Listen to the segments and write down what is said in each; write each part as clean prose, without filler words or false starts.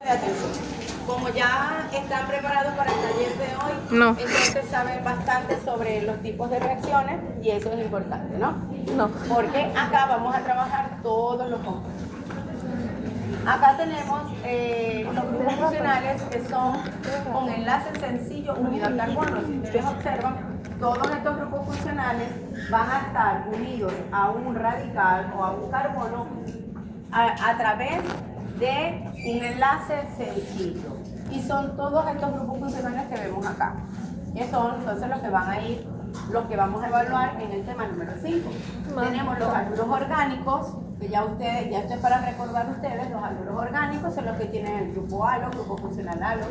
Atención. Como ya están preparados para el taller de hoy, No. entonces saben bastante sobre los tipos de reacciones y eso es importante, ¿no? No. Porque acá vamos a trabajar todos los compuestos. Acá tenemos los grupos funcionales que son con enlace sencillo unido al carbono. Si ustedes observan, todos estos grupos funcionales van a estar unidos a un radical o a un carbono a través de un enlace sencillo. Y son todos estos grupos funcionales que vemos acá, que son entonces los que van a ir, los que vamos a evaluar en el tema número 5. Tenemos los haluros orgánicos, que ya esto es para recordar ustedes, los haluros orgánicos son los que tienen el grupo halo, grupo funcional halo.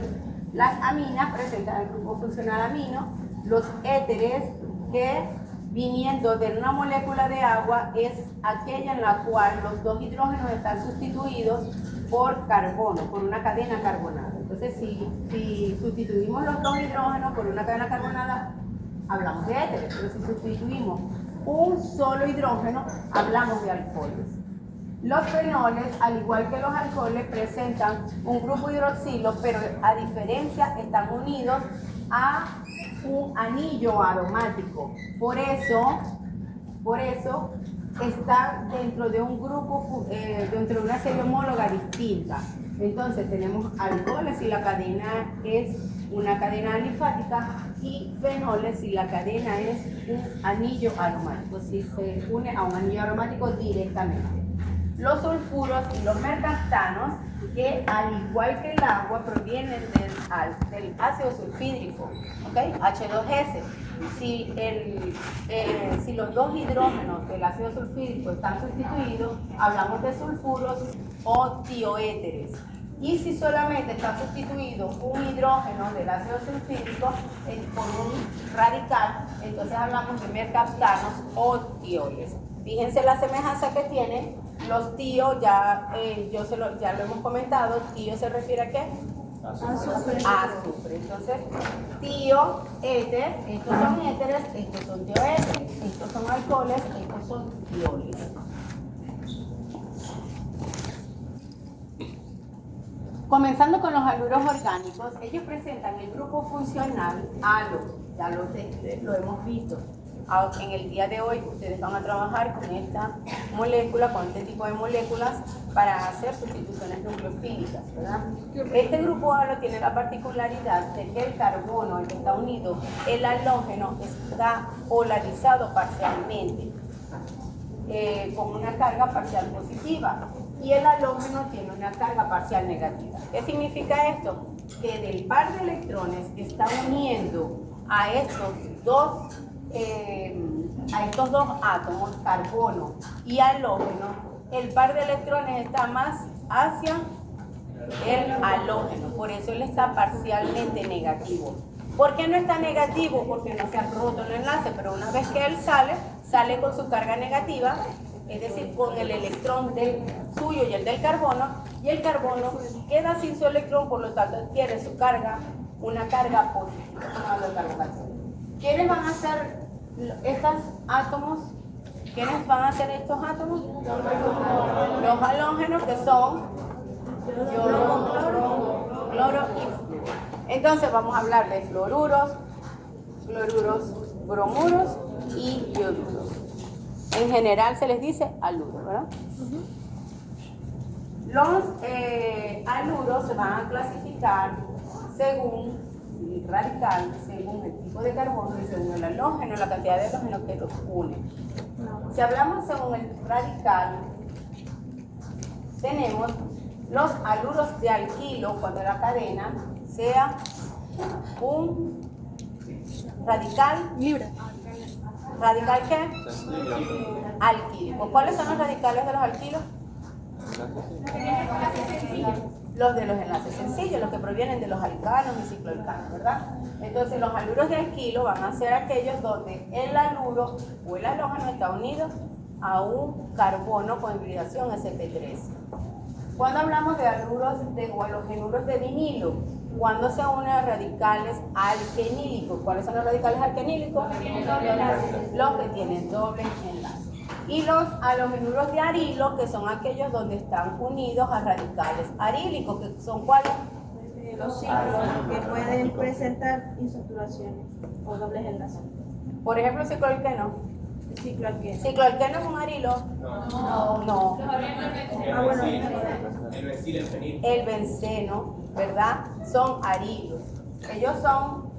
Las aminas presentan el grupo funcional amino. Los éteres, que viniendo de una molécula de agua, es aquella en la cual los dos hidrógenos están sustituidos por carbono, por una cadena carbonada. Entonces, si sustituimos los dos hidrógenos por una cadena carbonada, hablamos de éteres, pero si sustituimos un solo hidrógeno, hablamos de alcoholes. Los fenoles, al igual que los alcoholes, presentan un grupo hidroxilo, pero a diferencia están unidos a un anillo aromático. Por eso están dentro de un grupo, dentro de una serie homóloga distinta. Entonces tenemos alcoholes si la cadena es una cadena alifática, y fenoles si la cadena es un anillo aromático, si se une a un anillo aromático directamente. Los sulfuros y los mercaptanos, que al igual que el agua provienen del ácido sulfídrico, ¿okay? H2S. Si los dos hidrógenos del ácido sulfídrico están sustituidos, hablamos de sulfuros o tioéteres. Y si solamente está sustituido un hidrógeno del ácido sulfídrico por un radical, entonces hablamos de mercaptanos o tioles. Fíjense la semejanza que tienen los tios, ya lo hemos comentado. Tío se refiere a qué? Azufre. Entonces, tío, éter, estos son éteres, estos son tioéteres, estos son alcoholes, estos son tioles. Comenzando con los haluros orgánicos, ellos presentan el grupo funcional halo, ya lo hemos visto. En el día de hoy ustedes van a trabajar con esta molécula, con este tipo de moléculas para hacer sustituciones nucleofílicas, ¿verdad? Este grupo halo tiene la particularidad de que el carbono, el que está unido, el halógeno, está polarizado parcialmente, con una carga parcial positiva, y el halógeno tiene una carga parcial negativa. ¿Qué significa esto? Que del par de electrones que está uniendo a estos dos átomos, carbono y halógeno, el par de electrones está más hacia el halógeno, por eso él está parcialmente negativo. ¿Por qué no está negativo? Porque no se ha roto el enlace, pero una vez que él sale con su carga negativa, es decir, con el electrón suyo y el del carbono, y el carbono queda sin su electrón, por lo tanto adquiere su carga, una carga positiva. ¿Quiénes van a ser estos átomos? ¿Quiénes van a ser estos átomos? Los halógenos, que son yodo, cloro y flúor. Entonces vamos a hablar de fluoruros, bromuros y ioduros. En general se les dice haluros, ¿verdad? Los haluros se van a clasificar según el radical, según el tipo de carbono y según el halógeno, la cantidad de halógenos que los une. Si hablamos según el radical, tenemos los haluros de alquilo, cuando la cadena sea un radical libre. ¿Radical qué? Alquílico. ¿Cuáles son los radicales de los alquilos? Los de los enlaces sencillos, los que provienen de los alcanos y cicloalcanos, ¿verdad? Entonces los haluros de alquilo van a ser aquellos donde el haluro o el halógeno está unido a un carbono con hibridación sp3. Cuando hablamos de haluros o halogenuros de vinilo, cuando se unen a radicales alquenílicos. ¿Cuáles son los radicales alquenílicos? Los que tienen doble enlace. Y los halogenuros de arilo, que son aquellos donde están unidos a radicales arílicos, que son ¿cuáles? Los ciclos que pueden presentar insaturaciones o dobles enlaces. Por ejemplo, cicloalqueno. Cicloalqueno. ¿Cicloalqueno es un arilo? No. Ah, bueno, El benceno, ¿verdad? Son arilos. Ellos son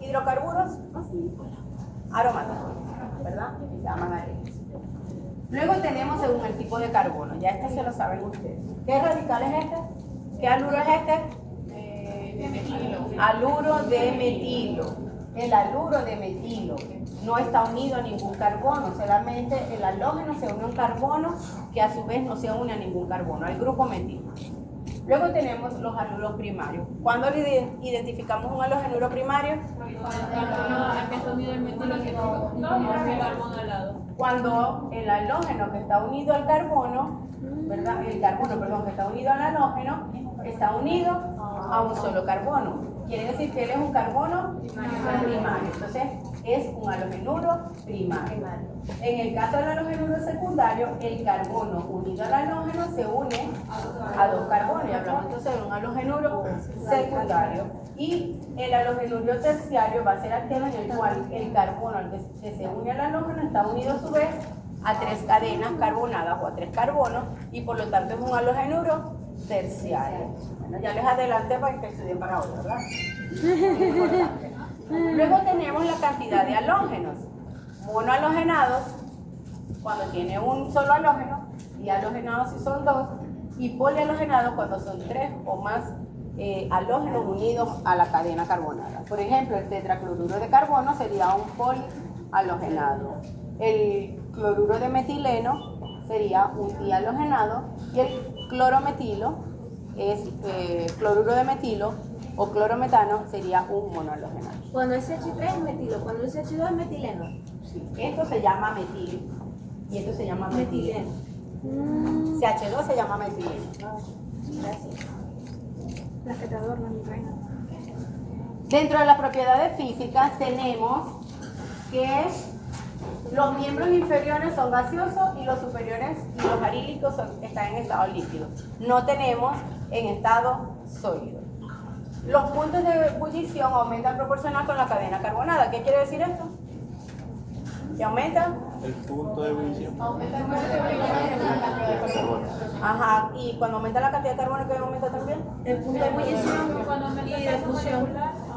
hidrocarburos aromáticos, ¿verdad? Se llaman arilos. Luego tenemos según el tipo de carbono. Ya este se lo saben ustedes. ¿Qué radical es este? ¿Qué haluro es este? Haluro de metilo. El haluro de metilo no está unido a ningún carbono, solamente el halógeno se une a un carbono que a su vez no se une a ningún carbono, al grupo metilo. Luego tenemos los haluros primarios. ¿Cuándo identificamos un halogenuro primario? Cuando el halógeno que está unido al carbono, ¿verdad? El carbono, perdón, que está unido al halógeno, está unido a un solo carbono. Quiere decir que él es un carbono primario. Entonces, es un halogenuro primario. En el caso del halogenuro secundario, el carbono unido al halógeno se une a dos carbonos. Y hablamos entonces de un halogenuro secundario. Y el halogenuro terciario va a ser aquel en el cual el carbono al que se une al halógeno está unido a su vez a tres cadenas carbonadas o a tres carbonos, y por lo tanto es un halogenuro terciario. Bueno, ya les adelanté para que estudien para hoy, ¿verdad? Luego tenemos la cantidad de halógenos. Monohalogenados, cuando tiene un solo halógeno, y halogenados si son dos, y polihalogenados cuando son tres o más halógenos unidos a la cadena carbonada. Por ejemplo, el tetracloruro de carbono sería un polihalogenado. El cloruro de metileno sería un dihalogenado, y el clorometilo es cloruro de metilo o clorometano sería un monohalogenado. Cuando el CH3 es metilo, cuando el CH2 es metileno. Sí, esto se llama metil y esto se llama metileno. CH2 se llama metileno. Gracias. Las que te adornan, mi reina. Dentro de las propiedades físicas tenemos que los miembros inferiores son gaseosos y los superiores y los arílicos están en estado líquido. No tenemos en estado sólido. Los puntos de ebullición aumentan proporcional con la cadena carbonada. ¿Qué quiere decir esto? ¿Que aumenta? El punto de ebullición. Aumenta el punto de ebullición. Ajá, y cuando aumenta la cantidad de carbono, ¿qué aumenta también? El punto de ebullición y de fusión.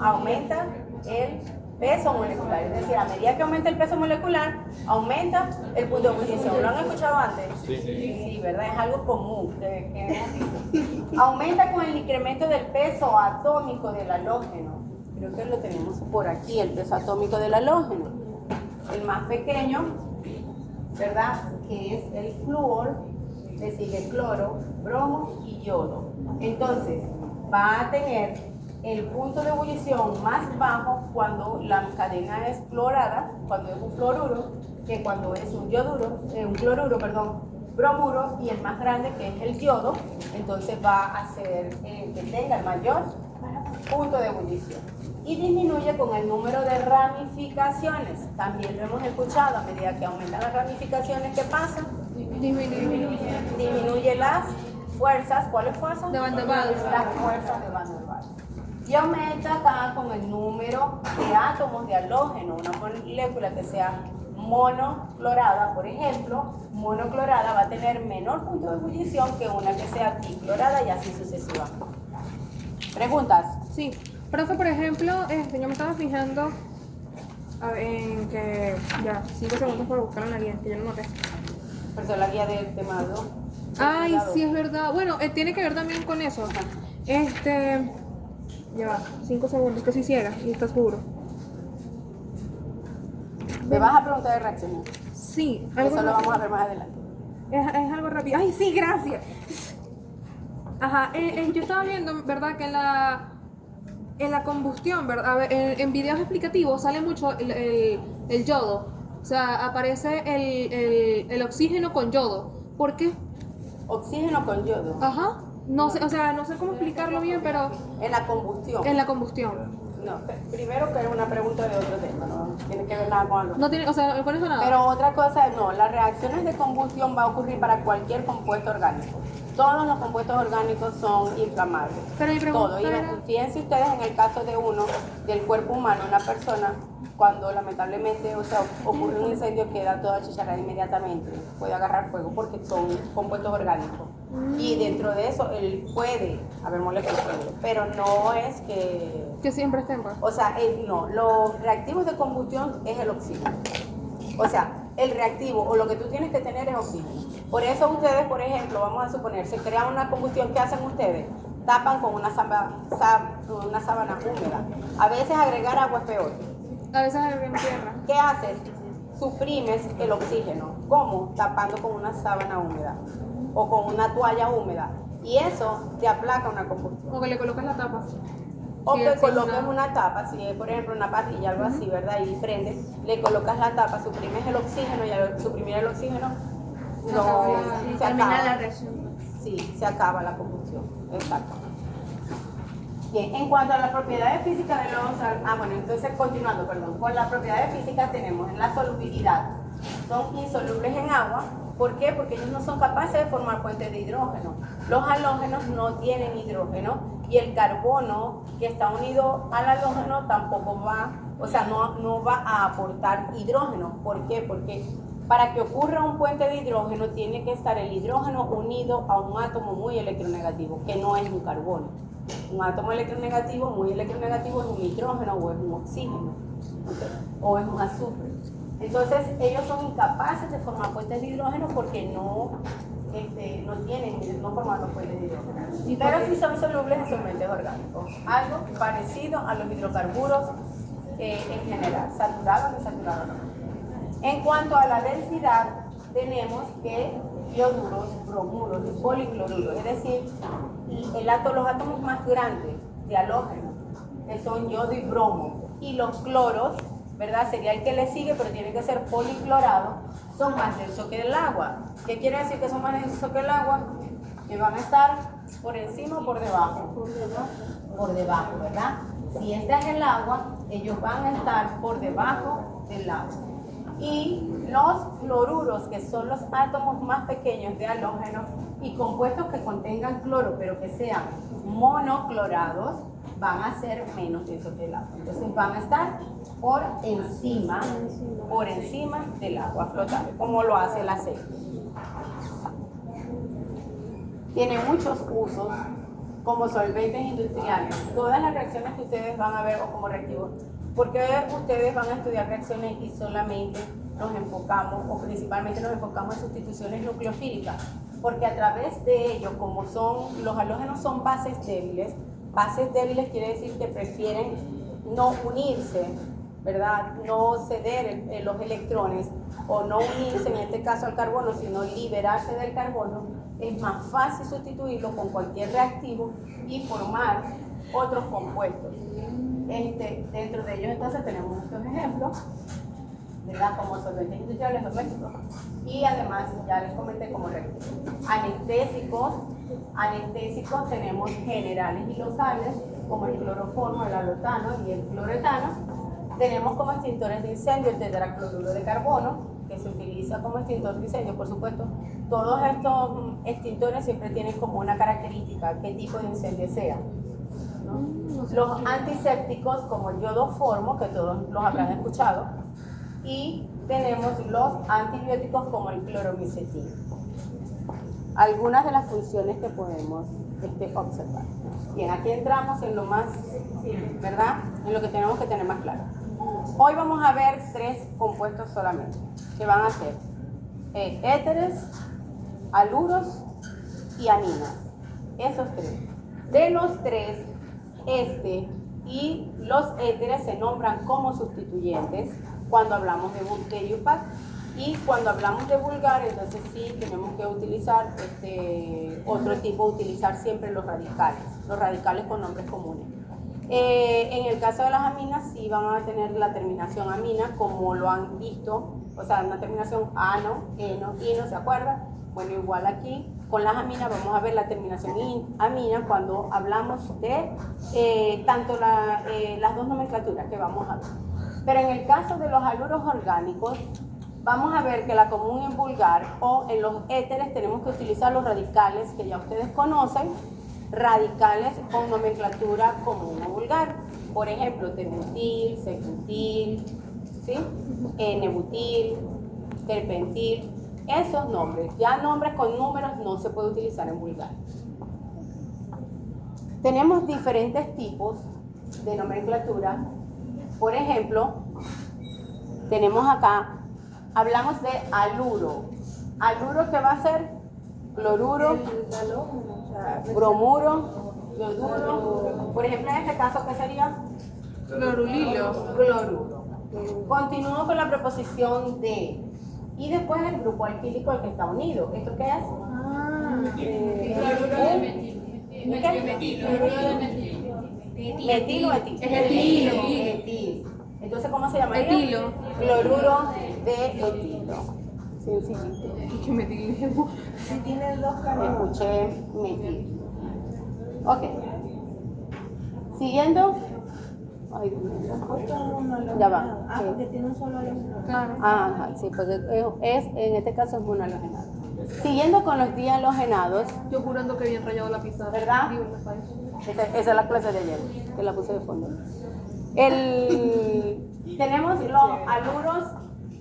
Aumenta el peso molecular, es decir, a medida que aumenta el peso molecular, aumenta el punto de ebullición. ¿Lo han escuchado antes? Sí, ¿verdad? Es algo común. Aumenta con el incremento del peso atómico del halógeno. Creo que lo tenemos por aquí, el peso atómico del halógeno. El más pequeño, ¿verdad? Que es el flúor, le sigue cloro, bromo y yodo. Entonces, va a tener el punto de ebullición más bajo cuando la cadena es fluorada, cuando es un fluoruro, que cuando es un cloruro, bromuro, y el más grande que es el yodo, entonces va a ser el que tenga el mayor punto de ebullición. Y disminuye con el número de ramificaciones. También lo hemos escuchado, a medida que aumentan las ramificaciones, ¿qué pasa? Disminuye las fuerzas. ¿Cuáles fuerzas? De Van der Waals. Las fuerzas de Van der Waals. Y aumenta acá con el número de átomos de halógeno. Una molécula que sea monoclorada, por ejemplo, monoclorada va a tener menor punto de ebullición que una que sea diclorada, y así sucesivamente. ¿Preguntas? Sí, profe, por ejemplo, yo me estaba fijando en que, ya, 5 segundos para buscar en la guía, que yo no noté. Por eso la guía del tema 2. Ay, sí, es verdad. Bueno, tiene que ver también con eso. Ya va, 5 segundos, que si ciega y estás seguro. ¿Me vas a preguntar de reacciones? Sí, Eso lo vamos a ver más adelante. Es algo rápido. Ay, sí, gracias. Ajá, yo estaba viendo, ¿verdad? Que en la combustión, ¿verdad? A ver, en videos explicativos sale mucho el yodo. O sea, aparece el oxígeno con yodo. ¿Por qué? Oxígeno con yodo. Ajá. No sé, o sea, no sé cómo explicarlo bien, pero En la combustión. en la combustión. No, primero que es una pregunta de otro tema, no tiene que ver nada con algo. No tiene, o sea, con eso nada. Pero otra cosa, no, las reacciones de combustión va a ocurrir para cualquier compuesto orgánico. Todos los compuestos orgánicos son inflamables. Pero mi pregunta Todo. Y era- fíjense ustedes en el caso de uno, del cuerpo humano, una persona, cuando lamentablemente, o sea, ocurre un incendio, queda toda chicharrada inmediatamente, puede agarrar fuego porque son compuestos orgánicos. Y dentro de eso, él puede haber moléculas, pero no es Que siempre estén, pues. o sea, no, los reactivos de combustión es el oxígeno. O sea, el reactivo o lo que tú tienes que tener es oxígeno. Por eso ustedes, por ejemplo, vamos a suponer, se crea una combustión, ¿qué hacen ustedes? Tapan con una sábana húmeda. A veces agregar agua es peor. A veces en tierra. ¿Qué haces? Suprimes el oxígeno. ¿Cómo? Tapando con una sábana húmeda o con una toalla húmeda. Y eso te aplaca una combustión. O que le colocas la tapa. O Sí, que sí, coloques una tapa, si es por ejemplo una parrilla, algo así, ¿verdad? Y prendes, le colocas la tapa, suprimes el oxígeno y al suprimir el oxígeno, no, Y se termina acaba. la reacción. Sí, se acaba la combustión. Exacto. Bien, en cuanto a las propiedades físicas de los... bueno, entonces continuando, perdón. Con las propiedades físicas tenemos en la solubilidad. Son insolubles en agua. ¿Por qué? Porque ellos no son capaces de formar puentes de hidrógeno. Los halógenos no tienen hidrógeno y el carbono que está unido al halógeno tampoco va, o sea, no va a aportar hidrógeno. ¿Por qué? Porque para que ocurra un puente de hidrógeno tiene que estar el hidrógeno unido a un átomo muy electronegativo, que no es un carbono. Un átomo electronegativo, muy electronegativo, es un nitrógeno o es un oxígeno, ¿okay? O es un azufre. Entonces, ellos son incapaces de formar puentes de hidrógeno porque no forman los puentes de hidrógeno. Pero sí son solubles en solventes orgánicos. Algo parecido a los hidrocarburos en general, saturados o insaturados. En cuanto a la densidad, tenemos que ioduros, bromuros y policloruros, es decir, los átomos más grandes de halógeno, que son yodo y bromo, y los cloros, ¿verdad? Sería el que le sigue, pero tiene que ser policlorado, son más densos que el agua. ¿Qué quiere decir que son más densos que el agua? Que van a estar por encima o por debajo. Por debajo, ¿verdad? Si este es el agua, ellos van a estar por debajo del agua. Y los fluoruros, que son los átomos más pequeños de halógeno y compuestos que contengan cloro, pero que sean monoclorados, van a ser menos densos que el agua. Entonces van a estar por encima del agua flotante, como lo hace el aceite. Tiene muchos usos como solventes industriales. Todas las reacciones que ustedes van a ver o como reactivos, porque ustedes van a estudiar reacciones y solamente nos enfocamos, o principalmente nos enfocamos en sustituciones nucleofílicas, porque a través de ellos, como los halógenos son bases débiles quiere decir que prefieren no unirse, ¿verdad? No ceder los electrones o no unirse en este caso al carbono, sino liberarse del carbono. Es más fácil sustituirlo con cualquier reactivo y formar otros compuestos. Dentro de ellos entonces tenemos estos ejemplos, ¿verdad? Como solventes industriales domésticos y además ya les comenté como reactivos. Anestésicos tenemos generales y locales como el cloroformo, el halotano y el cloretano. Tenemos como extintores de incendio el tetracloruro de carbono, que se utiliza como extintor de incendio, por supuesto. Todos estos extintores siempre tienen como una característica, qué tipo de incendio sea, ¿no? Los antisépticos como el iodoformo, que todos los habrán escuchado, y tenemos los antibióticos como el cloromicetina. Algunas de las funciones que podemos observar. Bien, aquí entramos en lo más, ¿verdad? En lo que tenemos que tener más claro. Hoy vamos a ver 3 compuestos solamente, que van a ser éteres, haluros y aminas. Esos 3. De los 3, y los éteres se nombran como sustituyentes cuando hablamos de UPAC, y cuando hablamos de vulgar, entonces sí tenemos que utilizar otro tipo, utilizar siempre los radicales con nombres comunes. En el caso de las aminas sí van a tener la terminación amina, como lo han visto, o sea, una terminación ano, eno, ino, ¿se acuerdan? Bueno, igual aquí con las aminas vamos a ver la terminación amina cuando hablamos de tanto las dos nomenclaturas que vamos a ver. Pero en el caso de los haluros orgánicos, vamos a ver que la común en vulgar o en los éteres tenemos que utilizar los radicales que ya ustedes conocen, radicales con nomenclatura común o vulgar. Por ejemplo, tebutil, secutil, ¿sí? N-butil, terpentil. Esos nombres, ya nombres con números no se puede utilizar en vulgar. Tenemos diferentes tipos de nomenclatura. Por ejemplo, tenemos acá, hablamos de haluro. ¿Haluro qué va a ser? Cloruro, bromuro, cloruro. Por ejemplo, en este caso, ¿qué sería? Clorulilo. Cloruro. Continúo con la preposición de. Y después el grupo alquílico el que está unido. ¿Esto qué es? ¿Metil o etil? Es etilo. Etil. Entonces, ¿cómo se llama? Etilo. Cloruro de etilo. Sencillito. Y que me digo. Si tiene dos carbonos. Escuché metil. Ok. Siguiendo. Ay, Dios mío. Ya va. Ah, porque tiene un solo halógeno. Claro. Ajá, sí, porque en este caso es monahalogenado. Siguiendo con los dihalogenados, Yo jurando que bien rayado la pizarra. ¿Verdad? Digo, me parece. esa es la clase de ayer, que la puse de fondo. Tenemos los haluros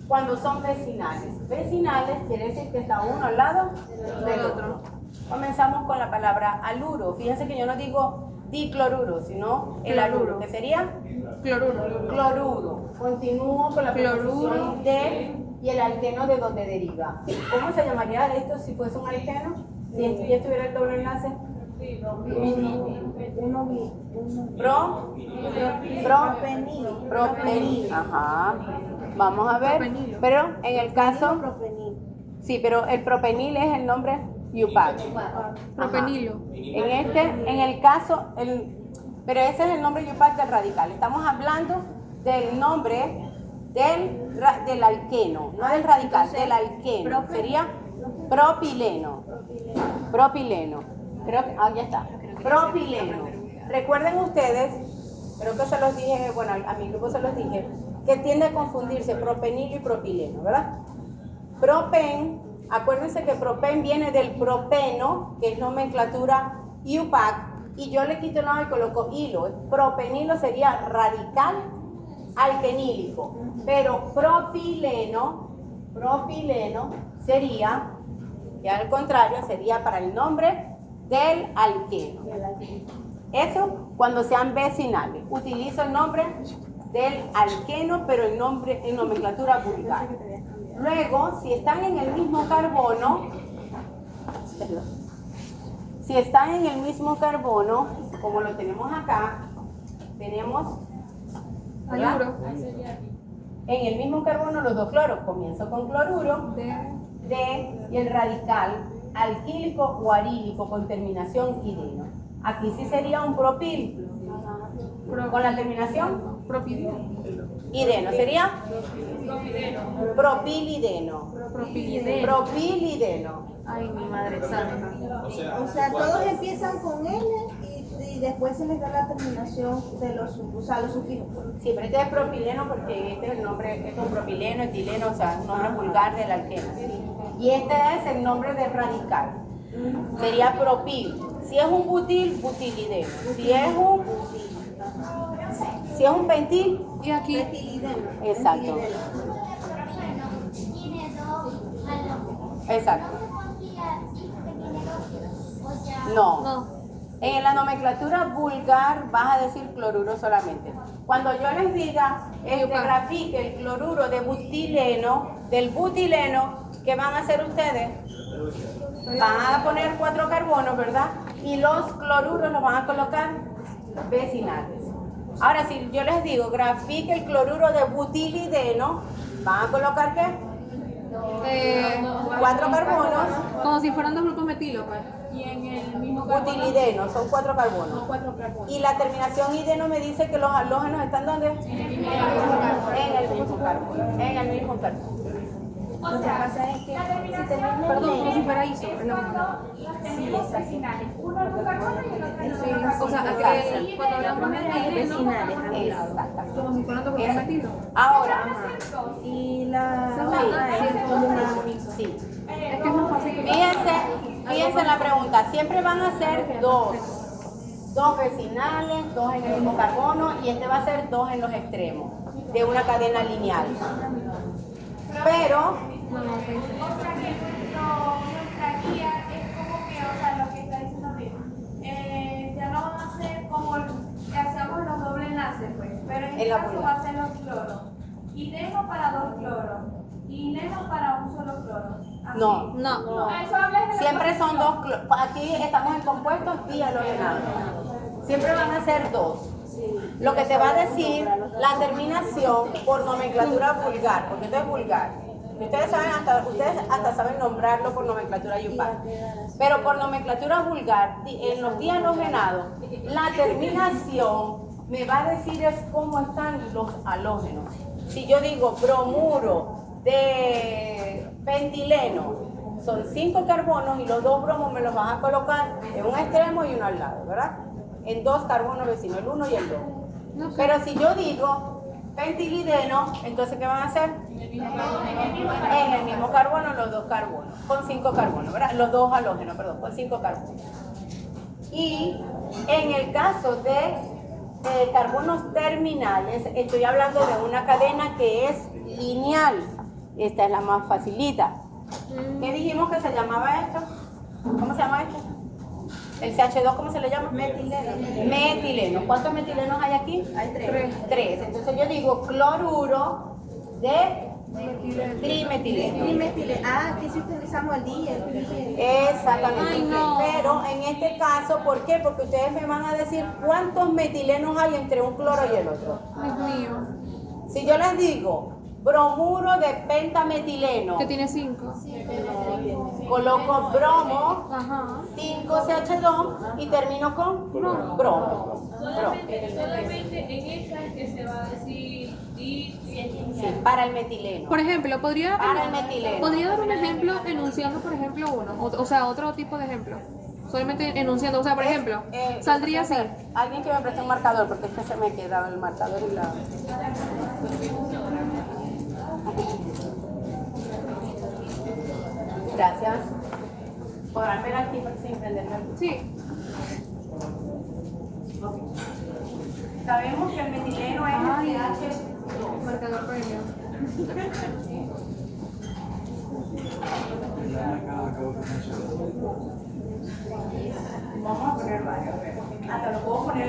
cuando son vecinales. Vecinales quiere decir que está uno al lado del otro. Comenzamos con la palabra haluro. Fíjense que yo no digo dicloruro, sino el haluro, que sería Cloruro. cloruro. Continúo con la preposición de y el alqueno de donde deriva. ¿Cómo se llamaría esto si fuese un alqueno? Si esto ya tuviera el doble enlace. Propenil. Ajá. Vamos a ver. Propenilo. Pero en el caso, Propenil. sí, pero el propenil es el nombre Yupac. Propenilo. En el caso, pero ese es el nombre Yupac del radical. Estamos hablando del nombre del alqueno, no del radical, del alqueno. Sería propileno. Propileno. Creo que, ya está. Propileno. Recuerden ustedes, creo que se los dije, bueno, a mi grupo se los dije, que tiende a confundirse propenilo y propileno, ¿verdad? Propen, acuérdense que propen viene del propeno, que es nomenclatura IUPAC, y yo le quito el nombre y coloco hilo. Propenilo sería radical alquenílico, pero propileno sería, y al contrario, sería para el nombre del alqueno. Eso cuando sean vecinales. Utilizo el nombre del alqueno, pero en nomenclatura vulgar. Luego, si están en el mismo carbono, como lo tenemos acá, tenemos, ¿verdad? Haluro. En el mismo carbono los dos cloros. Comienzo con cloruro y el radical alquílico o arílico con terminación ideno. Aquí sí sería un propil con la terminación Propidino. ideno. Sería propilideno. Propilideno. Ay, mi madre santa. O sea, todos empiezan con N y después se les da la terminación de los sufijos. Sí, pero este es propileno porque este es el nombre, este es un propileno, etileno, o sea, un nombre vulgar del alqueno. Y este es el nombre del radical. Sería propil. Si es un butil, butilideno. Si es un pentil, Y aquí. exacto. Exacto. No. No. En la nomenclatura vulgar vas a decir cloruro solamente. Cuando yo les diga, grafique el cloruro de butileno, del butileno, ¿qué van a hacer ustedes? Van a poner 4 carbonos, ¿verdad? Y los cloruros los van a colocar vecinales. Ahora, si yo les digo, grafique el cloruro de butilideno, ¿van a colocar qué? 4 carbonos. Como si fueran dos grupos metilo, pues. Butilideno, son 4 carbonos. Y la terminación ideno me dice que los halógenos están ¿dónde? En el mismo carbono. Lo que pasa es que si termina Perdón, en como si N, fuera ISO. Es la única. sí, es así. Sí, o sea, cuando hablamos de Primero es vecinales, Exactamente. como si fueran documentos metidos. Ahora, y la Segunda otra es es comunal. sí. Es que es más fácil que Fíjense en la pregunta. Siempre van a ser dos. Dos vecinales, dos en el mismo carbono y este va a ser dos en los extremos de una cadena lineal. Pero, no, no, sí. O sea que nuestra guía es como que, o sea, lo que está diciendo Rick, ya no van a ser como hacemos los doble enlaces, pues, pero en En este la caso pulgada. va a ser los cloros. Y nemo para dos cloros. Y nemo para un solo cloro. Así. no. No. A eso hablas de la Siempre son dos. composición. Aquí estamos en compuestos y halogenados. Siempre van a ser dos. Lo que te va a decir la terminación por nomenclatura vulgar, porque esto es vulgar. Y ustedes hasta saben nombrarlo por nomenclatura yupar. Pero por nomenclatura vulgar, en los dihalogenados, la terminación me va a decir es cómo están los halógenos. Si yo digo bromuro de pentileno, son 5 carbonos y los dos bromos me los van a colocar en un extremo y uno al lado, ¿verdad? En dos carbonos vecinos, el 1 y el 2. Pero si yo digo pentilideno, entonces ¿qué van a hacer? En el mismo carbono, los dos carbonos, con 5 carbonos, ¿verdad? Los dos halógenos, perdón, con 5 carbonos. Y en el caso de carbonos terminales, estoy hablando de una cadena que es lineal. Esta es la más facilita. ¿Qué dijimos que se llamaba esto? ¿Cómo se llama esto? ¿El CH2 cómo se le llama? Metileno. Metileno. ¿Cuántos metilenos hay aquí? Hay tres. 3. Entonces yo digo cloruro de trimetileno. Trimetileno. Ah, aquí sí utilizamos el di, el pi. Exactamente. Ay, no. Pero en este caso, ¿por qué? Porque ustedes me van a decir cuántos metilenos hay entre un cloro y el otro. Dios mío. Si yo les digo bromuro de pentametileno, Que tiene 5. coloco bromo, Ajá. 5CH2 y termino con bromo. Solamente en esa es que se va a decir Sí, para el metileno. Por ejemplo, ¿podría Para el metileno. dar un ejemplo enunciando, por ejemplo, uno? O sea, otro tipo de ejemplo. Solamente enunciando. O sea, por ejemplo, saldría así. Alguien que me preste un marcador, porque es que se me queda el marcador y la... Gracias. ¿Podrán ver aquí sin prenderme? Sí. Ok. Sabemos que el metileno es Ay. el CH2. Marcador premio. Vamos a poner varios. Hasta lo puedo poner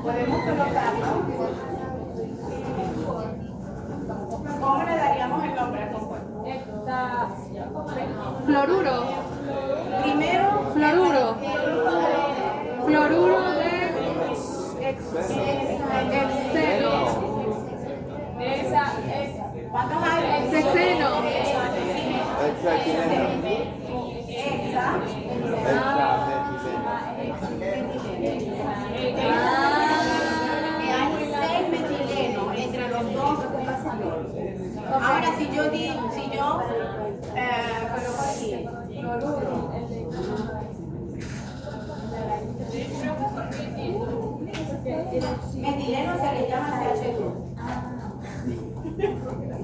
podemos colocarlo. ¿Cómo le daríamos el nombre al compuesto? Fluoruro. Primero, Fluoruro. Fluoruro de hexeno. ¿cuántos hay? Hexeno. Hay 6 metilinos entre los dos. Ahora, si yo coloco aquí, cloruro. Metileno se le llama CH2.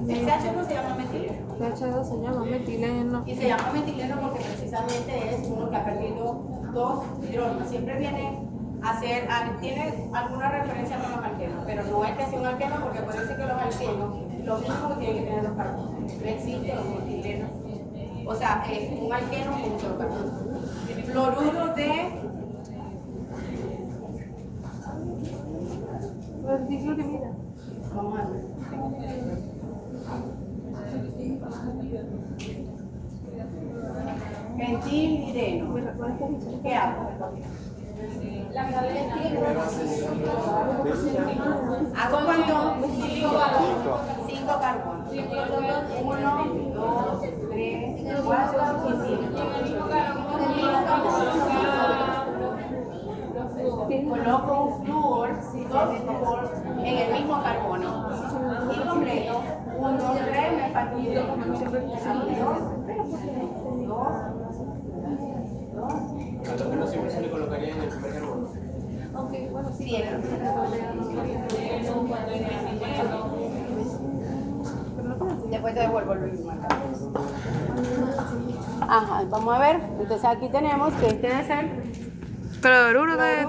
El CH2 se llama metileno. CH2 se llama metileno. Y se llama metileno porque precisamente es uno que ha perdido 2 hidrógenos. Siempre viene a ser, tiene alguna referencia con los alquenos, pero no es que sea un alqueno porque puede ser que los alquenos, lo mismo que tienen que tener los carbonos. No existen los metilenos. O sea, un alqueno con un solo carbono. Fluoruro de Dice que mira. vamos a ver. Metilideno. ¿Qué hago? ¿Hago cuánto? 5 carbonos. 1, 2, 3, 4 y 5. Coloco un flúor, 2 flúor en el mismo carbono. Y completo 1, 3, Alógeno siempre se le colocaría en el primer carbono. Aunque, bueno, sí. Sí, después te devuelvo el mismo acá. Ajá, vamos a ver. Entonces aquí tenemos que este es el Cloruro cloruro de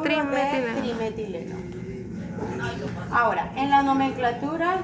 trimetileno. Ahora, en la nomenclatura